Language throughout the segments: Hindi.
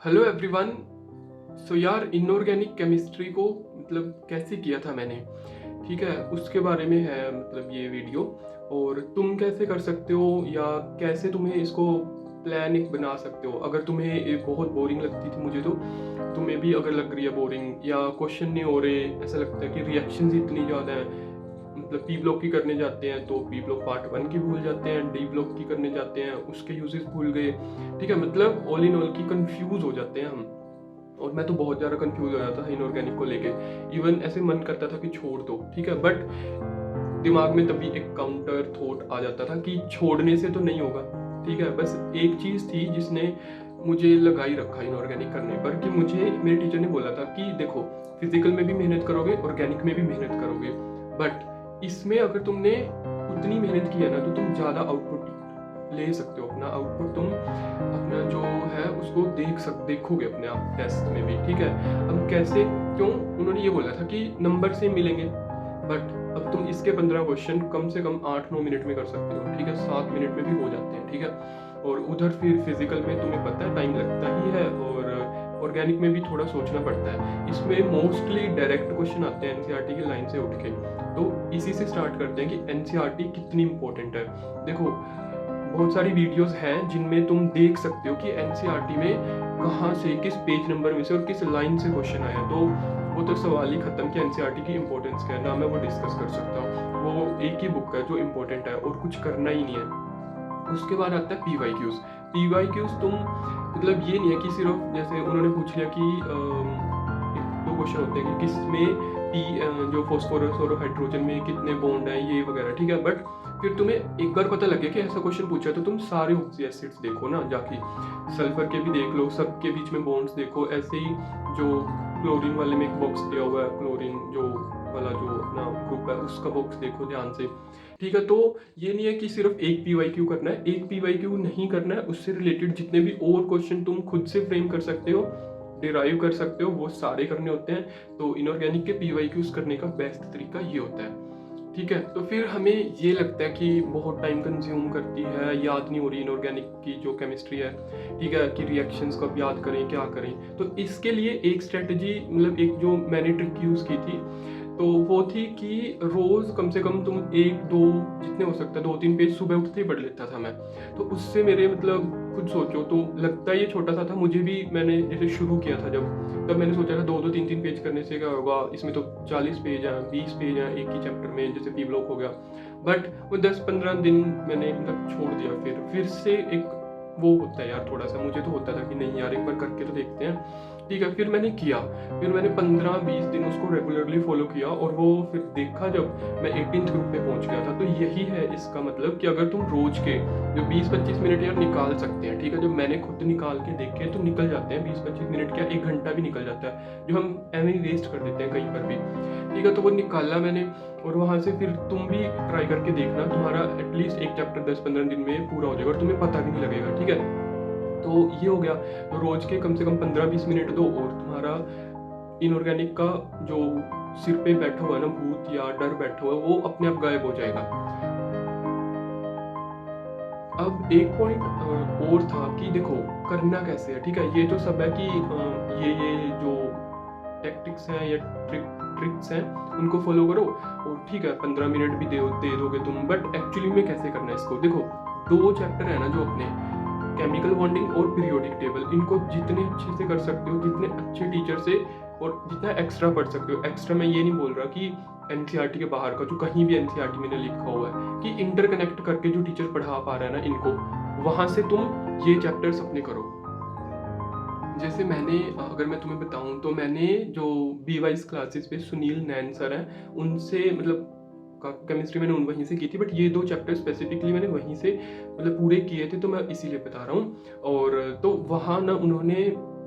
Hello everyone. सो यार इनऑर्गेनिक केमिस्ट्री को मतलब कैसे किया था मैंने, ठीक है, उसके बारे में है मतलब ये वीडियो। और तुम कैसे कर सकते हो या कैसे तुम्हें इसको प्लान एक बना सकते हो। अगर तुम्हें ये बहुत बोरिंग लगती थी मुझे तो तुम्हें भी अगर लग रही है बोरिंग या क्वेश्चन नहीं हो रहे, ऐसा लगता है कि रिएक्शंस इतनी ज़्यादा हैं, मतलब पी ब्लॉक की करने जाते हैं तो पी ब्लॉक पार्ट 1 की भूल जाते हैं, डी ब्लॉक की करने जाते हैं उसके यूजेस भूल गए, ठीक है, मतलब ऑल इन ऑल की कंफ्यूज हो जाते हैं हम। और मैं तो बहुत ज़्यादा कंफ्यूज हो जाता था इनऑर्गेनिक को लेके। इवन ऐसे मन करता था कि छोड़ दो, ठीक है, बट दिमाग में तभी एक काउंटर थॉट आ जाता था कि छोड़ने से तो नहीं होगा, ठीक है। बस एक चीज़ थी जिसने मुझे लगाई रखा इनऑर्गेनिक करने पर कि मुझे मेरे टीचर ने बोला था कि देखो, फिजिकल में भी मेहनत करोगे, ऑर्गेनिक में भी मेहनत करोगे, बट इसमें अगर तुमने उतनी मेहनत की है ना तो तुम ज़्यादा आउटपुट ले सकते हो। अपना आउटपुट तुम अपना जो है उसको देखोगे अपने आप टेस्ट में भी, ठीक है। अब कैसे, क्यों, उन्होंने ये बोला था कि नंबर से मिलेंगे, बट अब तुम इसके 15 क्वेश्चन कम से कम 8-9 मिनट में कर सकते हो, ठीक है, 7 मिनट में भी हो जाते हैं, ठीक है। और उधर फिर फिजिकल में तुम्हें पता है टाइम लगता ही है, और ऑर्गेनिक में भी थोड़ा सोचना पड़ता है। इसमें मोस्टली डायरेक्ट क्वेश्चन आते हैं एनसीईआरटी की लाइन से उठ के। तो इसी से स्टार्ट करते हैं कि एनसीईआरटी कितनी इंपॉर्टेंट है। देखो, बहुत सारी वीडियोस हैं जिनमें तुम देख सकते हो कि एनसीईआरटी में कहाँ से, किस पेज नंबर में से और किस लाइन से क्वेश्चन आया। तो वो तो सवाल ही खत्म कि एनसीईआरटी की इंपॉर्टेंस क्या है ना, मैं वो डिस्कस कर सकता हूँ। वो एक ही बुक है जो इंपॉर्टेंट है और कुछ करना ही नहीं है। उसके बाद आता है पीवाईक्यूज। पीवाईक्यूज तुम मतलब ये नहीं है कि सिर्फ जैसे उन्होंने पूछ लिया कि दो क्वेश्चन होते हैं कि किस में पी जो फॉस्फोरस और हाइड्रोजन में कितने बॉन्ड हैं ये वगैरह, ठीक है। बट फिर तुम्हें एक बार पता लगे कि ऐसा क्वेश्चन पूछा तो तुम सारे ऑक्सी एसिड्स देखो ना जाके, सल्फर के भी देख लो, सबके बीच में बॉन्ड्स देखो। ऐसे ही जो क्लोरीन वाले में एक बॉक्स दिया हुआ है, क्लोरीन जो वाला जो अपना ग्रुप है उसका बॉक्स देखो ध्यान से, ठीक है। तो ये नहीं है कि सिर्फ एक पीवाईक्यू करना है, एक पीवाईक्यू नहीं करना है, उससे रिलेटेड जितने भी और क्वेश्चन तुम खुद से फ्रेम कर सकते हो, डिराइव कर सकते हो, वो सारे करने होते हैं। तो इनऑर्गेनिक के पीवाईक्यूज करने का बेस्ट तरीका ये होता है, ठीक है। तो फिर हमें ये लगता है कि बहुत टाइम कंज्यूम करती है, याद नहीं हो रही इनऑर्गेनिक की जो केमिस्ट्री है, ठीक है, कि रिएक्शंस कब याद करें, क्या करें। तो इसके लिए एक स्ट्रेटजी मतलब एक जो मैंने ट्रिक यूज़ की थी तो वो थी कि रोज़ कम से कम तुम एक दो, जितने हो सकता है 2-3 पेज सुबह उठते ही पढ़ लेता था मैं। तो उससे मेरे मतलब खुद सोचो तो लगता है ये छोटा सा था, मुझे भी मैंने जैसे शुरू किया था जब, तब मैंने सोचा था 2-2 3-3 पेज करने से क्या होगा, इसमें तो 40 पेज हैं, 20 पेज हैं एक ही चैप्टर में, जैसे पी ब्लॉक हो गया। बट वो 10-15 दिन मैंने मतलब छोड़ दिया। फिर से एक वो होता है यार थोड़ा सा, मुझे तो होता था कि नहीं यार एक बार करके तो देखते हैं, ठीक है। फिर मैंने किया, फिर मैंने 15-20 दिन उसको रेगुलरली फॉलो किया और वो फिर देखा जब मैं 18th ग्रुप पे पहुंच गया था। तो यही है इसका मतलब कि अगर तुम रोज के जो 20-25 मिनट यार निकाल सकते हैं, ठीक है, जब मैंने खुद निकाल के देखे तो निकल जाते हैं 20-25 मिनट, क्या 1 घंटा भी निकल जाता है जो हम एवं वेस्ट कर देते हैं कहीं पर भी, ठीक है। तो वो निकाला मैंने और वहां से फिर तुम भी ट्राई करके देखना, तुम्हारा एटलीस्ट एक चैप्टर 10-15 दिन में पूरा हो जाएगा और तुम्हें पता भी नहीं लगेगा, ठीक है। तो ये हो गया। तो रोज के कम से कम 15-20 मिनट दो और तुम्हारा इनऑर्गेनिक का जो सिर पे बैठा हुआ है ना भूत या डर बैठा हुआ है वो अपने आप गायब हो जाएगा। अब एक पॉइंट और था कि देखो करना कैसे है, ठीक है। ये तो सब है कि ये जो टैक्टिक्स हैं या ट्रिक्स हैं उनको फॉलो करो और ठीक है 15 मिनट भी दे दोगे तुम, बट एक्चुअली में कैसे करना है इसको देखो। 2 चैप्टर है ना जो अपने केमिकल बॉन्डिंग और पीरियोडिक टेबल, इनको जितने अच्छे से कर सकते हो, जितने अच्छे टीचर से और जितना एक्स्ट्रा पढ़ सकते हो। एक्स्ट्रा मैं ये नहीं बोल रहा कि एनसीईआरटी के बाहर का, जो कहीं भी एनसीईआरटी में लिखा हुआ है कि इंटरकनेक्ट करके जो टीचर पढ़ा पा रहा है ना इनको, वहां से तुम ये चैप्टर्स अपने करो। जैसे मैंने अगर मैं तुम्हें बताऊं तो मैंने जो बी वाइज क्लासेस पे सुनील नैन सर हैं उनसे मतलब केमिस्ट्री मैंने वहीं से की थी, बट ये 2 चैप्टर स्पेसिफिकली मैंने वहीं से मतलब पूरे किए थे, तो मैं इसीलिए बता रहा हूँ। और तो वहाँ ना उन्होंने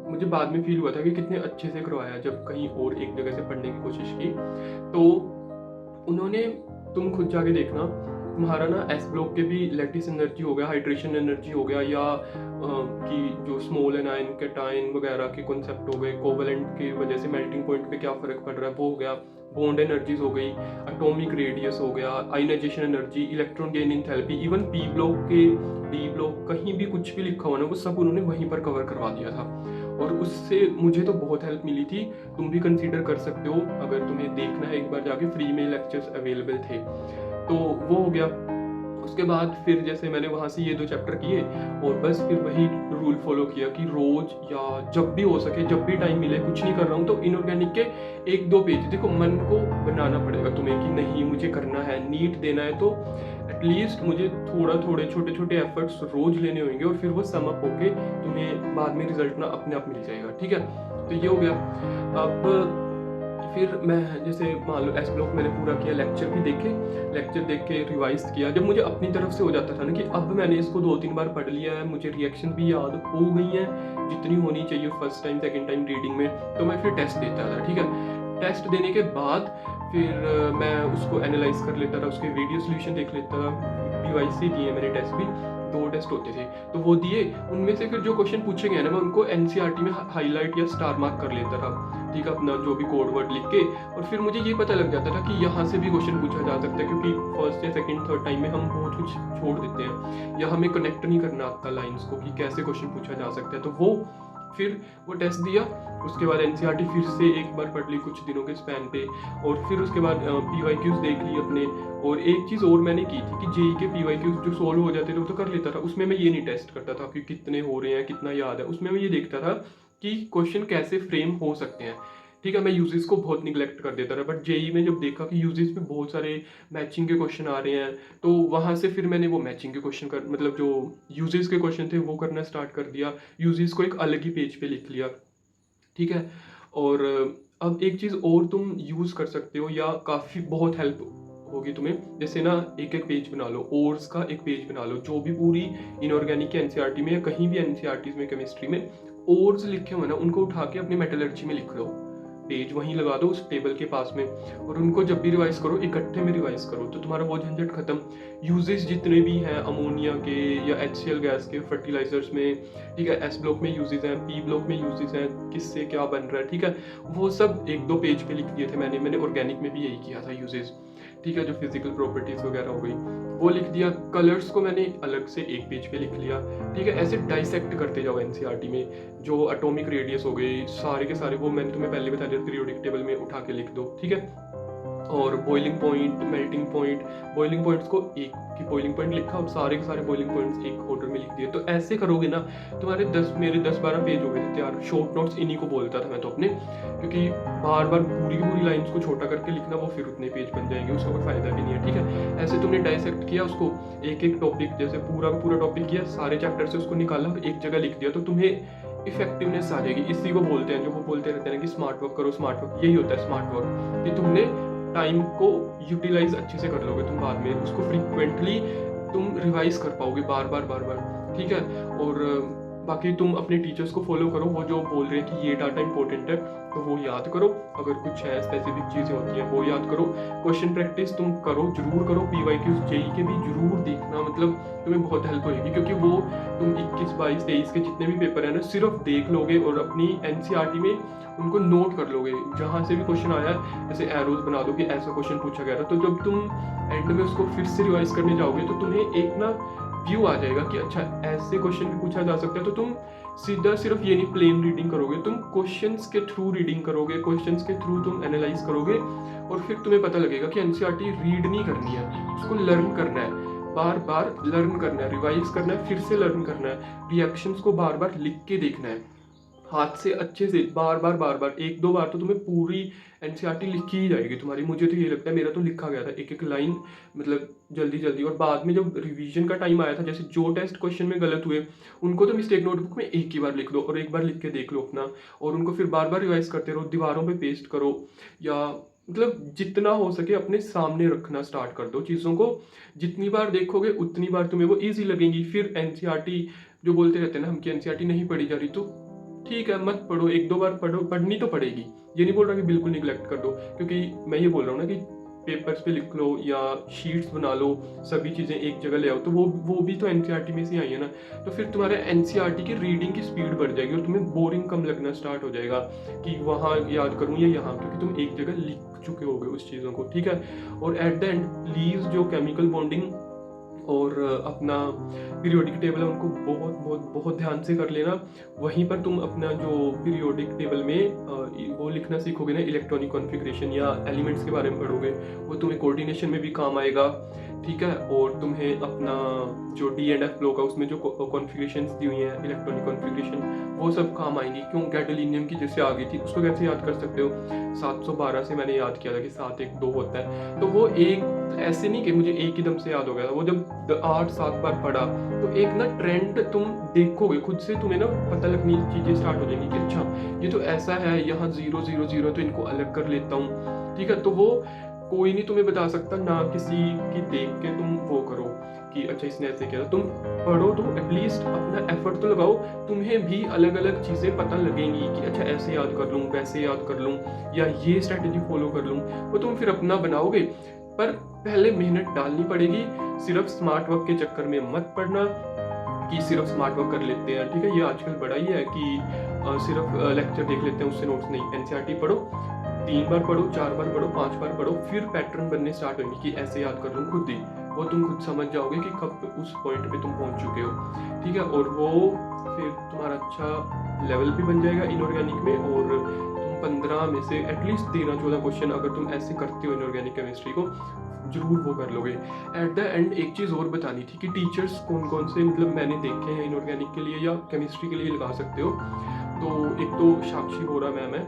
मुझे बाद में फील हुआ था कि कितने अच्छे से करवाया जब कहीं और एक जगह से पढ़ने की कोशिश की। तो उन्होंने, तुम खुद जाके देखना, तुम्हारा ना एस ब्लॉक के भी लैटिस एनर्जी हो गया, हाइड्रेशन एनर्जी हो गया, या कि जो स्मॉल एनायन कैटायन वगैरह के कॉन्सेप्ट हो गए, कोवेलेंट की वजह से मेल्टिंग पॉइंट पे क्या फर्क पड़ रहा है वो हो गया, बॉन्ड एनर्जीज हो गई, एटॉमिक रेडियस हो गया, ionisation energy, electron gain enthalpy, even P block के डी ब्लॉक कहीं भी कुछ भी लिखा हुआ ना वो सब उन्होंने वहीं पर कवर करवा दिया था। और उससे मुझे तो बहुत हेल्प मिली थी। तुम भी कंसीडर कर सकते हो, अगर तुम्हें देखना है एक बार जाके, फ्री में लेक्चर्स अवेलेबल थे। तो वो हो गया। उसके बाद फिर जैसे मैंने वहाँ से ये 2 चैप्टर किए और बस फिर वही रूल फॉलो किया कि रोज या जब भी हो सके, जब भी टाइम मिले, कुछ नहीं कर रहा हूँ तो इनऑर्गेनिक के 1-2 पेज, देखो मन को बनाना पड़ेगा तुम्हें कि नहीं मुझे करना है, नीट देना है, तो एटलीस्ट मुझे थोड़े छोटे छोटे एफर्ट्स रोज लेने होंगे और फिर वो सम अप होके तुम्हें बाद में रिजल्ट ना अपने आप मिल जाएगा। ठीक है, तो ये हो गया। अब फिर मैं जैसे मान लो एस ब्लॉक मैंने पूरा किया, लेक्चर भी देखे, लेक्चर देख के रिवाइज किया। जब मुझे अपनी तरफ से हो जाता था ना कि अब मैंने इसको 2-3 बार पढ़ लिया है, मुझे रिएक्शन भी याद हो गई हैं जितनी होनी चाहिए first time second time reading में, तो मैं फिर टेस्ट देता था। ठीक है, टेस्ट देने के बाद फिर मैं उसको एनालाइज कर लेता था, उसके वीडियो सोल्यूशन देख लेता था। पीवाईसी दिए मैंने टेस्ट भी, 2 टेस्ट होते थे तो वो दिए। उनमें से फिर जो क्वेश्चन पूछे गए ना मैं उनको एनसीईआरटी में हाईलाइट या स्टार मार्क कर लेता था। ठीक है, अपना जो भी कोड वर्ड लिख के, और फिर मुझे ये पता लग जाता था कि यहाँ से भी क्वेश्चन पूछा जा सकता है, क्योंकि फर्स्ट या सेकंड थर्ड टाइम में हम बहुत कुछ छोड़ देते हैं या हमें कनेक्ट नहीं करना आता लाइंस को कि कैसे क्वेश्चन पूछा जा सकता है। तो वो फिर वो टेस्ट दिया, उसके बाद एनसीईआरटी फिर से एक बार पढ़ ली कुछ दिनों के स्पैन पे, और फिर उसके बाद पीवाईक्यूज देख ली अपने। और एक चीज़ और मैंने की थी कि जेई के पीवाईक्यूज जो सोल्व हो जाते थे वो तो कर लेता था, उसमें मैं ये नहीं टेस्ट करता था कि कितने हो रहे हैं, कितना याद है, उसमें मैं ये देखता था कि क्वेश्चन कैसे फ्रेम हो सकते हैं। ठीक है, मैं यूजेस को बहुत निगलेक्ट कर देता था, बट जेई में जब देखा कि यूजेस में बहुत सारे मैचिंग के क्वेश्चन आ रहे हैं, तो वहाँ से फिर मैंने वो मैचिंग के क्वेश्चन कर, मतलब जो यूजेस के क्वेश्चन थे वो करना स्टार्ट कर दिया, यूजेस को एक अलग ही पेज पे लिख लिया। ठीक है, और अब एक चीज़ और तुम यूज़ कर सकते हो या काफ़ी बहुत हेल्प होगी तुम्हें, जैसे ना एक एक पेज बना लो, ओर्स का एक पेज बना लो, जो भी पूरी इनऑर्गेनिक के एनसीईआरटी में या कहीं भी एनसीईआरटी में केमिस्ट्री में ओर्स लिखे हुए ना, उनको उठा के अपनी मेटलर्जी में लिख लो, पेज वहीं लगा दो उस टेबल के पास में, और उनको जब भी रिवाइज करो इकट्ठे में रिवाइज करो, तो तुम्हारा वो झंझट खत्म। यूजेस जितने भी हैं अमोनिया के या HCl गैस के फर्टिलाइजर्स में, ठीक है, एस ब्लॉक में यूजेस हैं, पी ब्लॉक में यूजेस हैं, किससे क्या बन रहा है, ठीक है, वो सब 1-2 पेज पे लिख दिए थे मैंने ऑर्गेनिक में भी यही किया था यूजेस। ठीक है, जो फिजिकल प्रॉपर्टीज वगैरह हो गई वो लिख दिया, कलर्स को मैंने अलग से एक पेज पे लिख लिया। ठीक है, ऐसे डाइसेक्ट करते जाओ एनसीईआरटी में, जो एटॉमिक रेडियस हो गई सारे के सारे वो मैंने तुम्हें पहले बता दिया, पीरियोडिक टेबल में उठा के लिख दो। ठीक है, और boiling point, melting point, boiling points को एक की बॉइलिंग पॉइंट लिखा, अब सारे के सारे बॉइलिंग पॉइंट्स एक ऑर्डर में लिख दिए। तो ऐसे करोगे ना तुम्हारे मेरे 10-12 पेज हो गए थे तैयार। शॉर्ट नोट्स इन्हीं को बोलता था मैं तो अपने, क्योंकि बार बार पूरी की पूरी लाइंस को छोटा करके लिखना, वो फिर उतने पेज बन जाएंगे, उसका कोई फायदा भी नहीं है। ठीक है, ऐसे तुमने डाइसेक्ट किया उसको, एक एक टॉपिक, जैसे पूरा का पूरा टॉपिक किया, सारे चैप्टर से उसको निकाला, एक जगह लिख दिया, तो तुम्हें इफेक्टिवनेस आ जाएगी। इसी को बोलते हैं, जो वो बोलते रहते हैं कि स्मार्ट वर्क करो, स्मार्ट वर्क, यही होता है स्मार्ट वर्क, कि तुमने टाइम को यूटिलाइज अच्छे से कर लोगे, तुम बाद में उसको फ्रीक्वेंटली तुम रिवाइज कर पाओगे बार बार। ठीक है, और बाकी तुम अपने टीचर्स को फॉलो करो, वो जो बोल रहे हैं कि ये डाटा इंपॉर्टेंट है तो वो याद करो, अगर कुछ है स्पेसिफिक चीज़ें होती हैं वो याद करो, क्वेश्चन प्रैक्टिस तुम करो, जरूर करो, पीवाईक्यूज जेई के भी जरूर देखना, मतलब तुम्हें बहुत हेल्प होगी, क्योंकि वो तुम 21, 22, 23 के जितने भी पेपर है ना सिर्फ देख लोगे और अपनी एनसीईआरटी में उनको नोट कर लोगे, जहाँ से भी क्वेश्चन आया जैसे एरोज बना दो कि ऐसा क्वेश्चन पूछा गया था, तो जब तुम एंड में उसको फिर से रिवाइज करने जाओगे तो तुम्हें एक ना व्यू आ जाएगा कि अच्छा ऐसे क्वेश्चन भी पूछा जा सकता है। तो तुम सीधा सिर्फ ये नहीं प्लेन रीडिंग करोगे, तुम क्वेश्चंस के थ्रू रीडिंग करोगे, क्वेश्चंस के थ्रू तुम एनालाइज करोगे, और फिर तुम्हें पता लगेगा कि एनसीईआरटी रीड नहीं करनी है, उसको लर्न करना है, बार बार लर्न करना है, रिवाइज करना है, फिर से लर्न करना है, रिएक्शंस को बार बार लिख के देखना है हाथ से अच्छे से, बार बार 1-2 बार तो तुम्हें पूरी एनसीईआरटी लिखी ही जाएगी तुम्हारी। मुझे तो ये लगता है, मेरा तो लिखा गया था एक एक लाइन, मतलब जल्दी, और बाद में जब रिवीजन का टाइम आया था, जैसे जो टेस्ट क्वेश्चन में गलत हुए उनको तो मिस्टेक नोटबुक में एक ही बार लिख दो और एक बार लिख के देख लो अपना, और उनको फिर बार रिवाइज करते रहो, दीवारों पर पेस्ट करो, या मतलब जितना हो सके अपने सामने रखना स्टार्ट कर दो चीज़ों को। जितनी बार देखोगे उतनी बार तुम्हें वो ईजी लगेंगी। फिर एनसीईआरटी जो बोलते रहते हैं ना हम कि एनसीईआरटी नहीं पढ़ी जा रही, तो ठीक है मत पढ़ो, 1-2 बार पढ़ो, पढ़नी तो पड़ेगी, ये नहीं बोल रहा कि बिल्कुल निगलेक्ट कर दो, क्योंकि मैं ये बोल रहा हूँ ना कि पेपर्स पे लिख लो या शीट्स बना लो, सभी चीज़ें एक जगह ले आओ, तो वो भी तो एनसीईआरटी में से आई है ना, तो फिर तुम्हारे एनसीईआरटी की रीडिंग की स्पीड बढ़ जाएगी और तुम्हें बोरिंग कम लगना स्टार्ट हो जाएगा कि वहाँ याद करूँ या यहाँ, क्योंकि तुम एक जगह लिख चुके होगे उस चीज़ों को। ठीक है, और एट द एंड प्लीज़ जो केमिकल बॉन्डिंग और अपना पीरियोडिक टेबल है उनको बहुत बहुत बहुत ध्यान से कर लेना। वहीं पर तुम अपना जो पीरियोडिक टेबल में वो लिखना सीखोगे ना, इलेक्ट्रॉनिक कॉन्फ़िगरेशन या एलिमेंट्स के बारे में पढ़ोगे, वो तुम्हें कोऑर्डिनेशन में भी काम आएगा, ठीक है। और तुम्हें अपना जो डी एंड एफ ब्लॉक है उसमें जो कॉन्फ़िगरेशंस दी हुई हैं, इलेक्ट्रॉनिक कॉन्फ़िगरेशन, वो सब काम आएंगी। क्यों, गैडोलिनियम की जैसे आ गई थी, उसको कैसे याद कर सकते हो, 712 से मैंने याद किया था कि 7 1 2 होता है। तो वो एक ऐसे नहीं कि मुझे एक ही दम से याद हो गया था, वो जब 8-7 बार पढ़ा तो एक ना ट्रेंड तुम देखोगे खुद से, तुम्हें ना पता लगनी चीज़ें स्टार्ट हो जाएंगी कि अच्छा ये तो ऐसा है, यहाँ 0 0 0 तो इनको अलग कर लेता हूँ, ठीक है। तो वो कोई नहीं तुम्हें बता सकता, ना किसी की देख के तुम वो करो कि अच्छा इसने ऐसे किया था। तुम पढ़ो तो एटलीस्ट अपना एफर्ट तो लगाओ, तुम्हें भी अलग अलग चीज़ें पता लगेंगी कि अच्छा ऐसे याद कर लूँ, वैसे याद कर लूँ, या ये स्ट्रैटेजी फॉलो कर लूँ, वो तुम फिर अपना बनाओगे। पर पहले मेहनत डालनी पड़ेगी, सिर्फ स्मार्ट वर्क के चक्कर में मत पड़ना कि सिर्फ स्मार्ट वर्क कर लेते हैं, ठीक है। ये आजकल बड़ा ही है कि सिर्फ लेक्चर देख लेते हैं, उससे नोट्स नहीं। एनसीईआरटी पढ़ो, 3 बार पढ़ो, 4 बार पढ़ो, 5 बार पढ़ो, फिर पैटर्न बनने स्टार्ट होंगे कि ऐसे याद कर लूँ खुद ही। वो तुम खुद समझ जाओगे कि कब उस पॉइंट पे तुम पहुंच चुके हो, ठीक है। और वो फिर तुम्हारा अच्छा लेवल भी बन जाएगा इनऑर्गेनिक में, और तुम 15 में से एटलीस्ट 13-14 क्वेश्चन अगर तुम ऐसे करते हो इनऑर्गेनिक केमिस्ट्री को, जरूर वो कर लोगे। एट द एंड एक चीज़ और बतानी थी कि टीचर्स कौन कौन से मतलब मैंने देखे हैं इनऑर्गेनिक के लिए या केमिस्ट्री के लिए लगा सकते हो। तो एक तो साक्षी बोरा मैम है,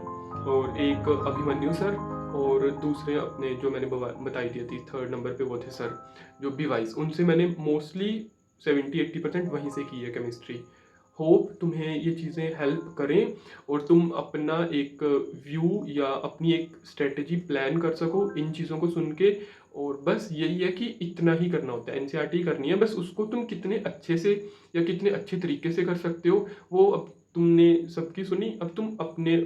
और एक अभिमन्यु सर, और दूसरे अपने जो मैंने बताई दी थी 3rd नंबर पे वो थे सर जो बी वाइस, उनसे मैंने मोस्टली 70-80% वहीं से की है केमिस्ट्री। होप तुम्हें ये चीज़ें हेल्प करें और तुम अपना एक व्यू या अपनी एक स्ट्रेटेजी प्लान कर सको इन चीज़ों को सुन के। और बस यही है कि इतना ही करना होता है, एनसीईआरटी करनी है, बस उसको तुम कितने अच्छे से या कितने अच्छे तरीके से कर सकते हो वो अब तुमने सबकी सुनी, अब तुम अपने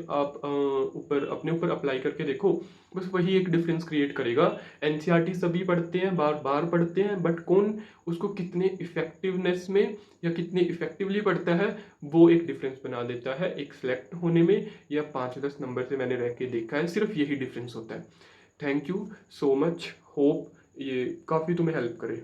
ऊपर अप्लाई करके देखो। बस वही एक डिफरेंस क्रिएट करेगा। एनसीईआरटी सभी पढ़ते हैं, बार बार पढ़ते हैं, बट कौन उसको कितने इफेक्टिवनेस में या कितने इफेक्टिवली पढ़ता है, वो एक डिफरेंस बना देता है एक सेलेक्ट होने में, या 5-10 नंबर से मैंने रह के देखा है, सिर्फ यही डिफरेंस होता है। Thank you so much, hope ये काफ़ी तुम्हें हेल्प करे।